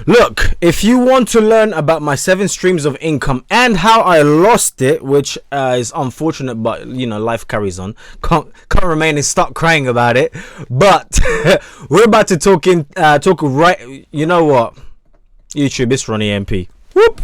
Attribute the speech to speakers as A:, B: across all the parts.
A: Look, if you want to learn about my 7 streams of income and how I lost it, which is unfortunate, but life carries on. Can't remain and start crying about it. But we're about to talk right. You know what? YouTube, it's Ronnie MP. Whoop.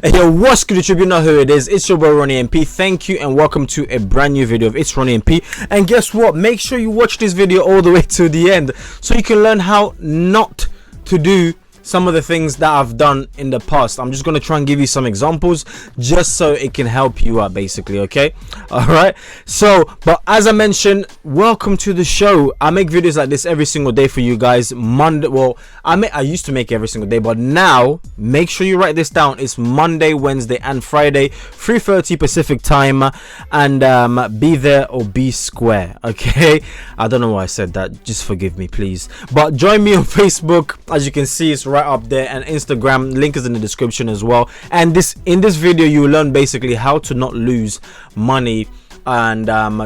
A: Hey, yo, what's good, YouTube? You know who it is. It's your boy Ronnie MP. Thank you and welcome to a brand new video of It's Ronnie MP. And guess what? Make sure you watch this video all the way to the end so you can learn how not to do some of the things that I've done in the past. I'm just going to try and give you some examples just so it can help you out, basically. Okay, all right. So, but as I mentioned, welcome to the show. I make videos like this every single day for you guys. Monday, well, I used to make every single day, but now make sure you write this down. It's Monday, Wednesday and Friday, 3:30 Pacific time, and be there or be square. Okay, I don't know why I said that, just forgive me, please. But join me on Facebook. As you can see, it's right up there, and Instagram link is in the description as well. And in this video you will learn basically how to not lose money, and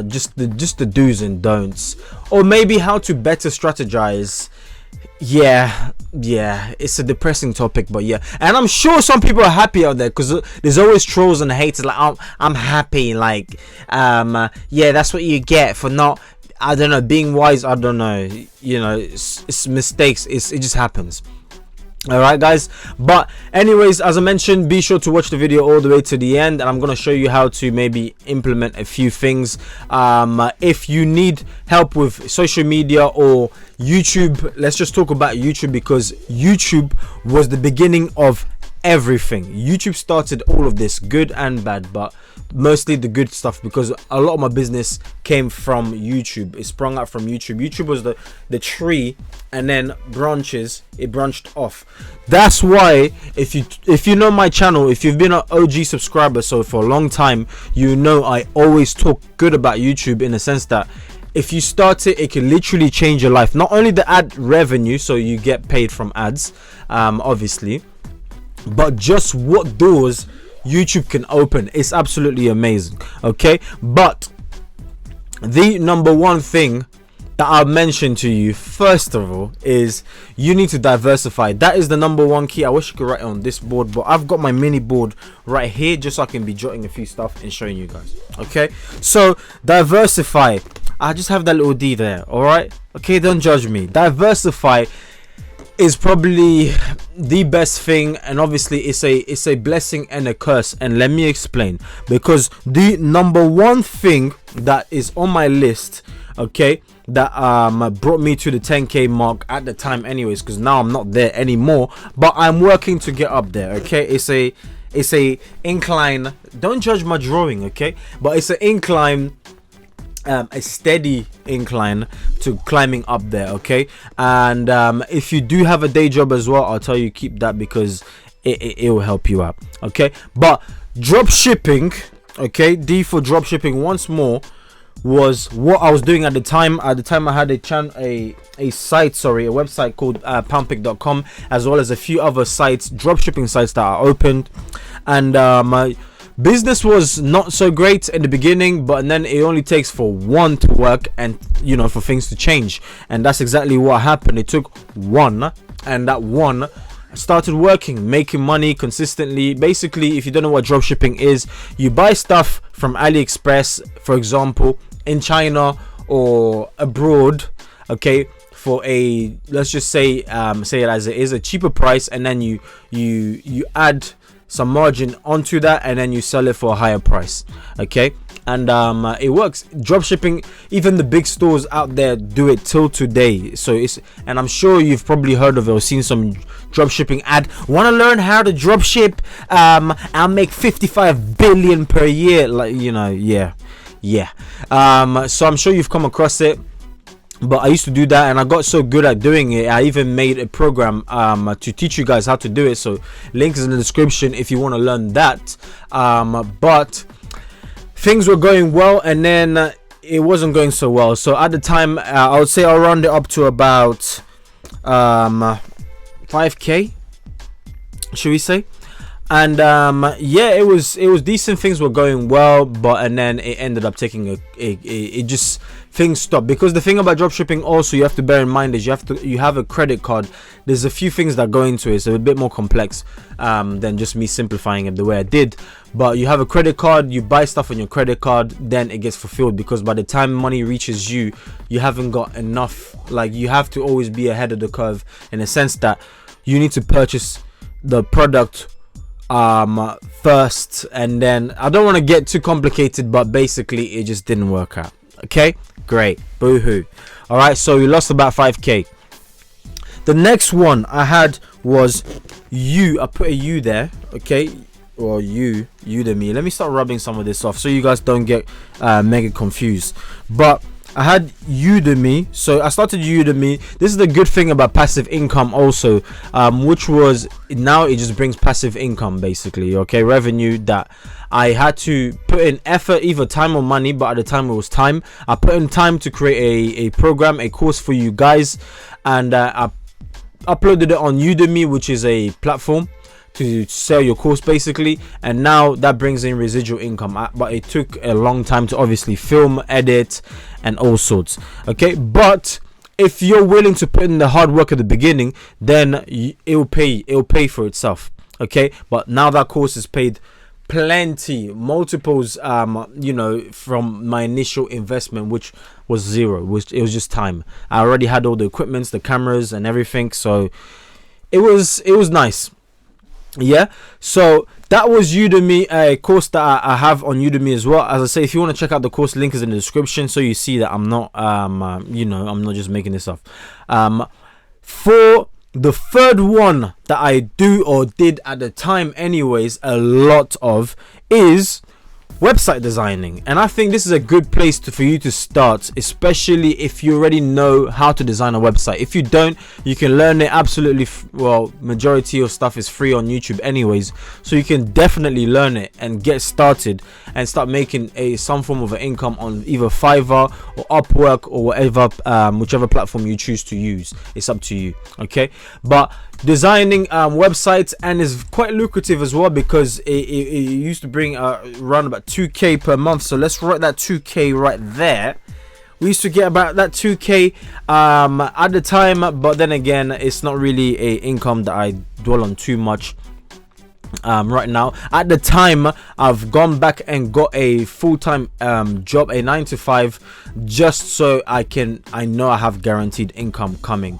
A: just the do's and don'ts, or maybe how to better strategize. Yeah, it's a depressing topic, but yeah, and I'm sure some people are happy out there because there's always trolls and haters like, I'm happy, like yeah, that's what you get for not, I don't know, being wise. I don't know, it's mistakes, it just happens. Alright guys, but anyways, as I mentioned, be sure to watch the video all the way to the end, and I'm going to show you how to maybe implement a few things. If you need help with social media or YouTube, let's just talk about YouTube, because YouTube was the beginning of everything. YouTube started all of this, good and bad, but mostly the good stuff, because a lot of my business came from YouTube. It sprung out from YouTube. YouTube was the tree, and then it branched off. That's why if you know my channel, if you've been an OG subscriber so for a long time, you know I always talk good about YouTube, in the sense that if you start it can literally change your life. Not only the ad revenue, so you get paid from ads, obviously, but just what doors YouTube can open. It's absolutely amazing. Okay, but the number one thing that I'll mention to you first of all is you need to diversify. That is the number one key. I wish you could write it on this board, but I've got my mini board right here just so I can be jotting a few stuff and showing you guys. Okay, so diversify. I just have that little D there. All right, okay, don't judge me. Diversify is probably the best thing, and obviously it's a blessing and a curse, and let me explain. Because the number one thing that is on my list, okay, that brought me to the 10k mark at the time anyways, because now I'm not there anymore, but I'm working to get up there. Okay, it's a incline. Don't judge my drawing, okay, but it's an incline, a steady incline to climbing up there. Okay, and if you do have a day job as well, I'll tell you keep that, because it will help you out. Okay, but drop shipping, okay, D for drop shipping once more, was what I was doing at the time. At the time I had a website called poundpick.com, as well as a few other sites, dropshipping sites that I opened, and my business was not so great in the beginning, but then it only takes for one to work, and for things to change, and that's exactly what happened. It took one, and that one started working, making money consistently. Basically, if you don't know what dropshipping is, you buy stuff from AliExpress, for example, in China or abroad, okay, for a, let's just say it as it is, a cheaper price, and then you add some margin onto that, and then you sell it for a higher price. Okay, and it works. Dropshipping, even the big stores out there do it till today. So and I'm sure you've probably heard of it or seen some dropshipping ad. Want to learn how to dropship? I'll make 55 billion per year. Like, yeah. So I'm sure you've come across it. But I used to do that, and I got so good at doing it, I even made a program to teach you guys how to do it. So link is in the description if you want to learn that. But things were going well, and then it wasn't going so well. So at the time, I would say I'll round it up to about 5k, should we say? And yeah, it was decent. Things were going well, but and then it ended up taking it just, things stopped. Because the thing about dropshipping also, you have to bear in mind, is you have a credit card. There's a few things that go into it, so a bit more complex than just me simplifying it the way I did. But you have a credit card, you buy stuff on your credit card, then it gets fulfilled, because by the time money reaches you, you haven't got enough. Like, you have to always be ahead of the curve, in a sense that you need to purchase the product first, and then I don't want to get too complicated, but basically it just didn't work out. Okay, great, boo-hoo. All right, so we lost about 5k. The next one I had was I put a U there, okay, or Udemy. Let me start rubbing some of this off so you guys don't get mega confused. But I had Udemy, so I started Udemy. This is the good thing about passive income also, which was, now it just brings passive income basically, okay, revenue that I had to put in effort, either time or money, but at the time it was time. I put in time to create a program, a course for you guys, and I uploaded it on Udemy, which is a platform to sell your course basically, and now that brings in residual income. But it took a long time to obviously film, edit, and all sorts. Okay, but if you're willing to put in the hard work at the beginning, then it will pay for itself. Okay, but now that course is paid plenty, multiples, you know, from my initial investment, which was zero, which it was just time. I already had all the equipments, the cameras and everything, so it was nice. Yeah, so that was Udemy, a course that I have on Udemy as well. As I say, if you want to check out the course, link is in the description, so you see that I'm not you know, I'm not just making this up. For the third one that I do, or did at the time anyways, a lot of, is website designing. And I think this is a good place for you to start, especially if you already know how to design a website. If you don't, you can learn it absolutely well. Majority of stuff is free on YouTube anyways, so you can definitely learn it and get started and start making some form of an income on either Fiverr or Upwork or whatever, whichever platform you choose to use. It's up to you, okay? But designing websites, and is quite lucrative as well, because it used to bring around about 2k per month. So let's write that 2k right there. We used to get about that 2k at the time, but then again, it's not really a income that I dwell on too much right now. At the time, I've gone back and got a full-time job, a 9-to-5, just so I know I have guaranteed income coming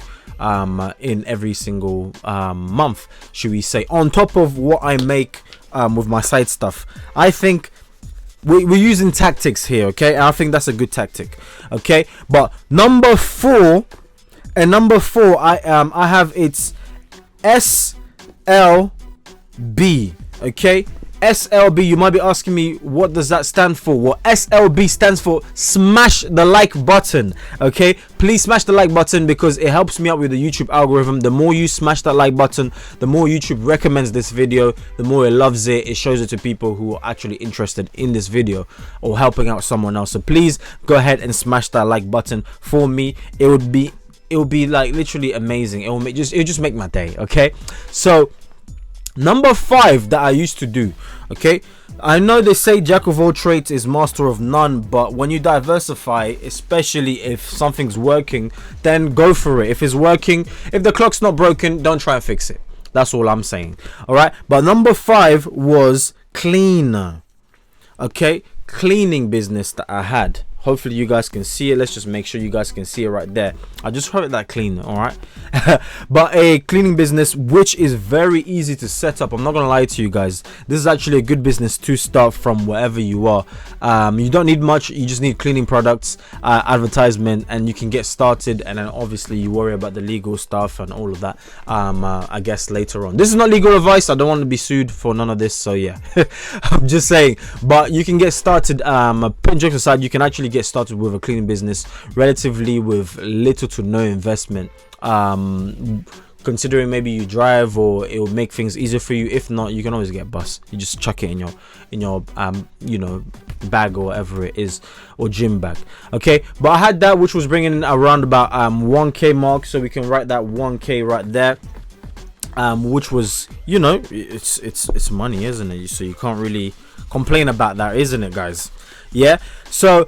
A: in every single month, should we say, on top of what I make with my side stuff. I think we're using tactics here, okay? And I think that's a good tactic, okay? But number four, I have, it's SLB, okay? SLB, you might be asking me, what does that stand for? Well, SLB stands for smash the like button, okay? Please smash the like button, because it helps me out with the YouTube algorithm. The more you smash that like button, the more YouTube recommends this video, the more it loves it. It shows it to people who are actually interested in this video or helping out someone else. So please go ahead and smash that like button for me. It would be like literally amazing. It'll just make my day, okay? So number 5 that I used to do, okay, I know they say jack of all trades is master of none, but when you diversify, especially if something's working, then go for it. If it's working, if the clock's not broken, don't try and fix it. That's all I'm saying. All right, but number 5 was cleaner, okay, cleaning business that I had. Hopefully you guys can see it. Let's just make sure you guys can see it right there. I just heard that cleaner, all right? But a cleaning business which is very easy to set up. I'm not gonna lie to you guys, this is actually a good business to start from wherever you are. You don't need much, you just need cleaning products, advertisement, and you can get started. And then obviously you worry about the legal stuff and all of that, I guess later on. This is not legal advice, I don't want to be sued for none of this, so yeah. I'm just saying, but you can get started. Putting jokes aside, you can actually get started with a cleaning business relatively with little to no investment, considering maybe you drive, or it will make things easier for you. If not, you can always get bus. You just chuck it in your you know, bag or whatever it is, or gym bag, okay? But I had that, which was bringing in around about 1k mark, so we can write that 1k right there. which was, you know, it's money, isn't it? So you can't really complain about that, isn't it, guys? Yeah. So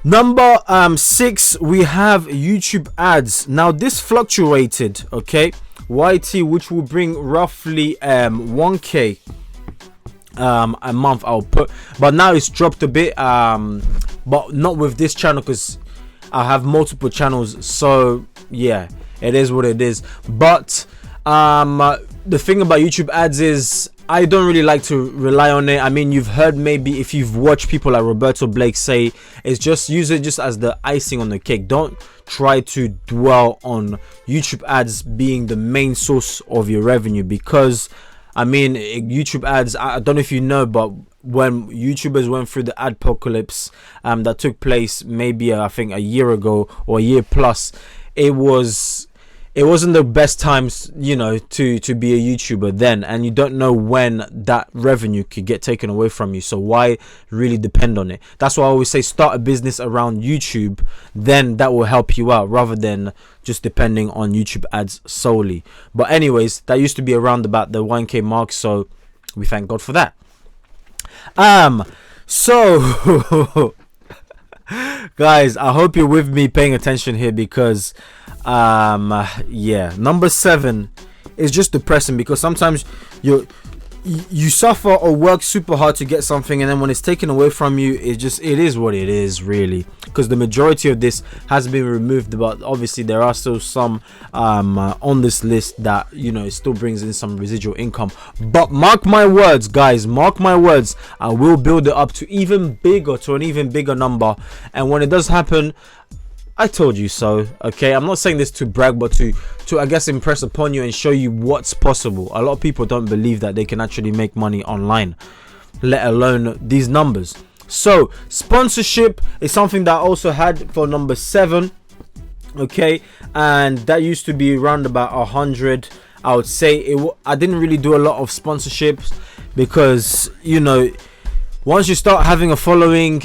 A: number 6, we have YouTube ads. Now this fluctuated, okay, YT, which will bring roughly 1k a month output, but now it's dropped a bit, but not with this channel because I have multiple channels. So yeah, it is what it is. But the thing about YouTube ads is I don't really like to rely on it. I mean, you've heard, maybe if you've watched people like Roberto Blake say, it's just, use it just as the icing on the cake. Don't try to dwell on YouTube ads being the main source of your revenue, because I mean, YouTube ads, I don't know if you know, but when YouTubers went through the adpocalypse that took place maybe I think a year ago or a year plus, it wasn't the best times, you know, to be a YouTuber then, and you don't know when that revenue could get taken away from you. So why really depend on it? That's why I always say start a business around YouTube, then that will help you out, rather than just depending on YouTube ads solely. But anyways, that used to be around about the 1k mark, so we thank God for that. So guys, I hope you're with me, paying attention here, because yeah, number 7 is just depressing, because sometimes you suffer or work super hard to get something, and then when it's taken away from you, it is what it is, really, because the majority of this has been removed. But obviously there are still some on this list that, you know, it still brings in some residual income. But mark my words, guys, mark my words, I will build it up to an even bigger number, and when it does happen, I told you so. Okay, I'm not saying this to brag, but to I guess impress upon you and show you what's possible. A lot of people don't believe that they can actually make money online, let alone these numbers. So sponsorship is something that I also had for number 7, okay, and that used to be around about 100. I would say I didn't really do a lot of sponsorships, because, you know, once you start having a following,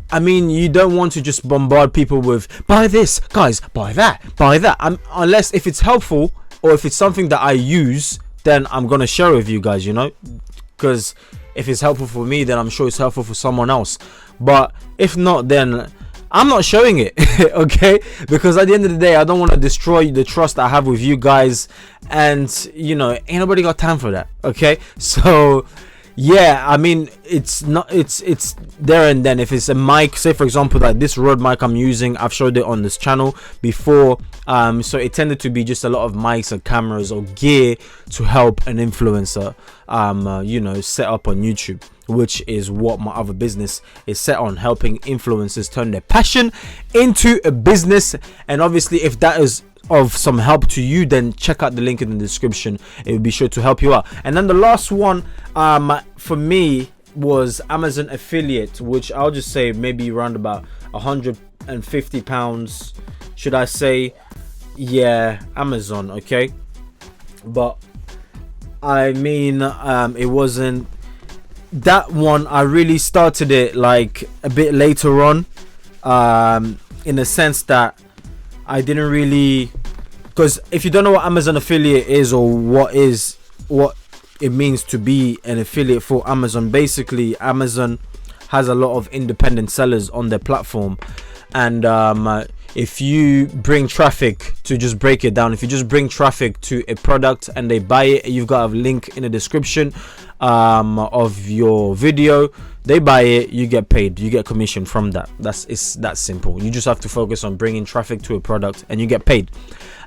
A: I mean, you don't want to just bombard people with, buy this, guys, buy that, unless if it's helpful, or if it's something that I use, then I'm gonna share with you guys, you know, because if it's helpful for me, then I'm sure it's helpful for someone else. But if not, then I'm not showing it. Okay, because at the end of the day, I don't want to destroy the trust I have with you guys, and, you know, ain't nobody got time for that. Okay, so yeah, I mean, it's there and then. If it's a mic, say for example, like this Rode mic I'm using, I've showed it on this channel before, so it tended to be just a lot of mics or cameras or gear to help an influencer you know, set up on YouTube, which is what my other business is set on, helping influencers turn their passion into a business. And obviously, if that is of some help to you, then check out the link in the description. It will be sure to help you out. And then the last one for me was Amazon affiliate, which I'll just say maybe around about £150, should I say. Yeah, Amazon. Okay, but I mean, it wasn't that one. I really started it like a bit later on, in the sense that I didn't really, because if you don't know what Amazon affiliate is, or what it means to be an affiliate for Amazon, basically Amazon has a lot of independent sellers on their platform, and if you bring traffic, to just break it down, if you just bring traffic to a product and they buy it, you've got a link in the description of your video, they buy it, you get paid, you get commission from that. It's that simple. You just have to focus on bringing traffic to a product and you get paid.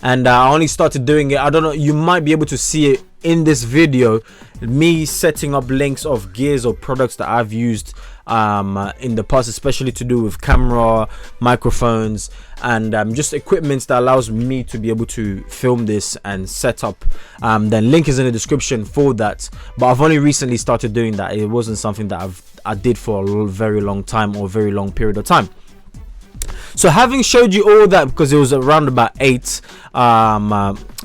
A: And I only started doing it, I don't know, you might be able to see it in this video, me setting up links of gears or products that I've used in the past, especially to do with camera, microphones, and just equipment that allows me to be able to film this and set up. Then link is in the description for that, but I've only recently started doing that. It wasn't something that I did for a very long time, or a very long period of time. So having showed you all that, because it was around about 8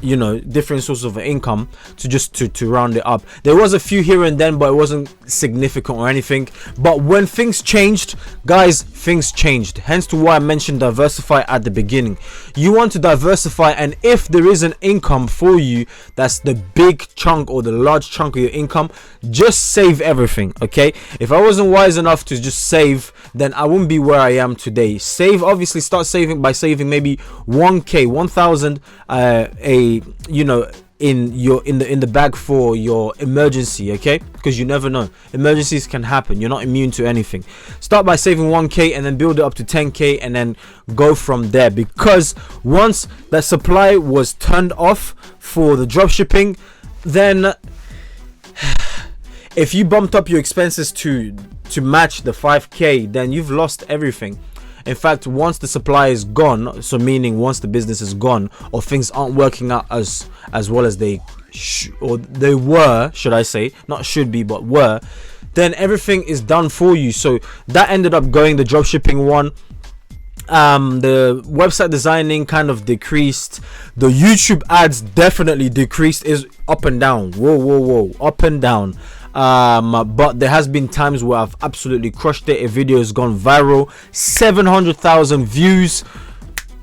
A: you know, different sources of income, to round it up, there was a few here and then, but it wasn't significant or anything, but when things changed, guys, things changed. Hence to why I mentioned diversify at the beginning. You want to diversify, and if there is an income for you that's the big chunk or the large chunk of your income, just save everything. Okay, if I wasn't wise enough to just save, then I wouldn't be where I am today. Save, obviously start saving by saving maybe 1k 1000 in the bag for your emergency, okay? Because you never know, emergencies can happen. You're not immune to anything. Start by saving 1k and then build it up to 10k and then go from there, because once that supply was turned off for the drop shipping, then if you bumped up your expenses to match the 5k, then you've lost everything. In fact, once the supply is gone, so meaning once the business is gone, or things aren't working out as well as they were, should I say, not should be, but were, then everything is done for you. So that ended up going the dropshipping one. The website designing kind of decreased. The YouTube ads definitely decreased. Is up and down. Whoa, up and down. But there has been times where I've absolutely crushed it. A video has gone viral, 700,000 views,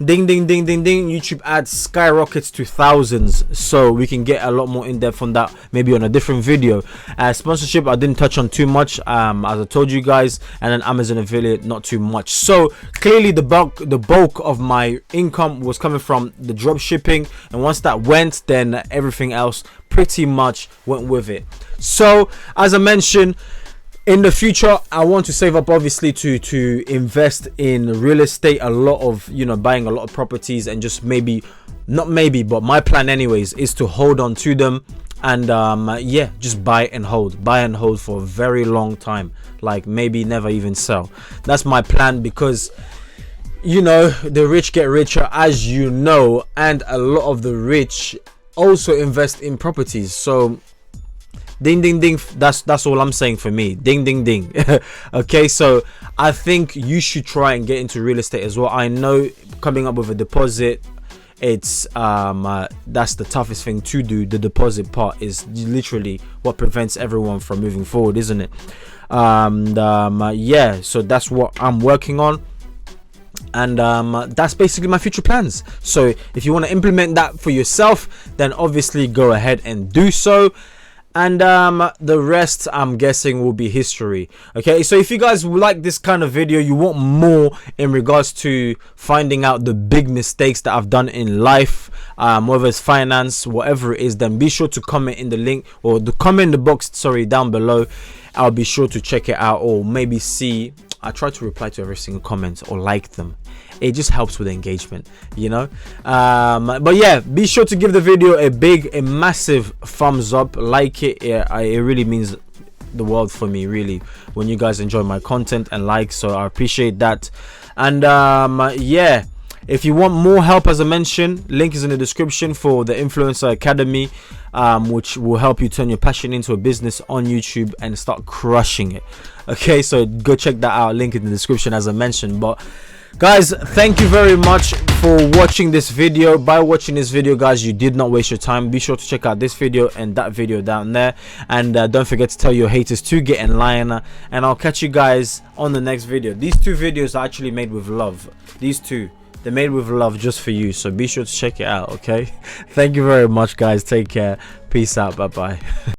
A: ding ding ding ding ding, YouTube ads skyrockets to thousands. So we can get a lot more in depth on that maybe on a different video. Sponsorship I didn't touch on too much, as I told you guys, and then Amazon affiliate not too much. So clearly the bulk of my income was coming from the drop shipping, and once that went, then everything else pretty much went with it. So as I mentioned, in the future I want to save up, obviously, to invest in real estate, a lot of, buying a lot of properties, and just but my plan anyways is to hold on to them, and just buy and hold for a very long time, like maybe never even sell. That's my plan, because the rich get richer, as you know, and a lot of the rich also invest in properties. So ding ding ding, that's all I'm saying for me. Ding ding ding. Okay, so I think you should try and get into real estate as well. I know coming up with a deposit, it's that's the toughest thing to do. The deposit part is literally what prevents everyone from moving forward, isn't it? So that's what I'm working on, and that's basically my future plans. So if you want to implement that for yourself, then obviously go ahead and do so, and the rest, I'm guessing, will be history. Okay, so if you guys like this kind of video, you want more in regards to finding out the big mistakes that I've done in life, whether it's finance, whatever it is, then be sure to comment in the link, or the comment in the box, sorry, down below. I'll be sure to check it out, or maybe see. I try to reply to every single comment or like them. It just helps with engagement, but yeah, be sure to give the video a massive thumbs up, like it. It really means the world for me, really, when you guys enjoy my content and like, so I appreciate that. And if you want more help, as I mentioned, link is in the description for the Influencer Academy, which will help you turn your passion into a business on YouTube and start crushing it. Okay, so go check that out, link in the description, as I mentioned. But guys, thank you very much for watching this video. By watching this video, guys, you did not waste your time. Be sure to check out this video and that video down there, and don't forget to tell your haters to get in line, and I'll catch you guys on the next video. These two videos are actually made with love. These two, they're made with love just for you, so be sure to check it out. Okay, thank you very much, guys. Take care, peace out, bye bye.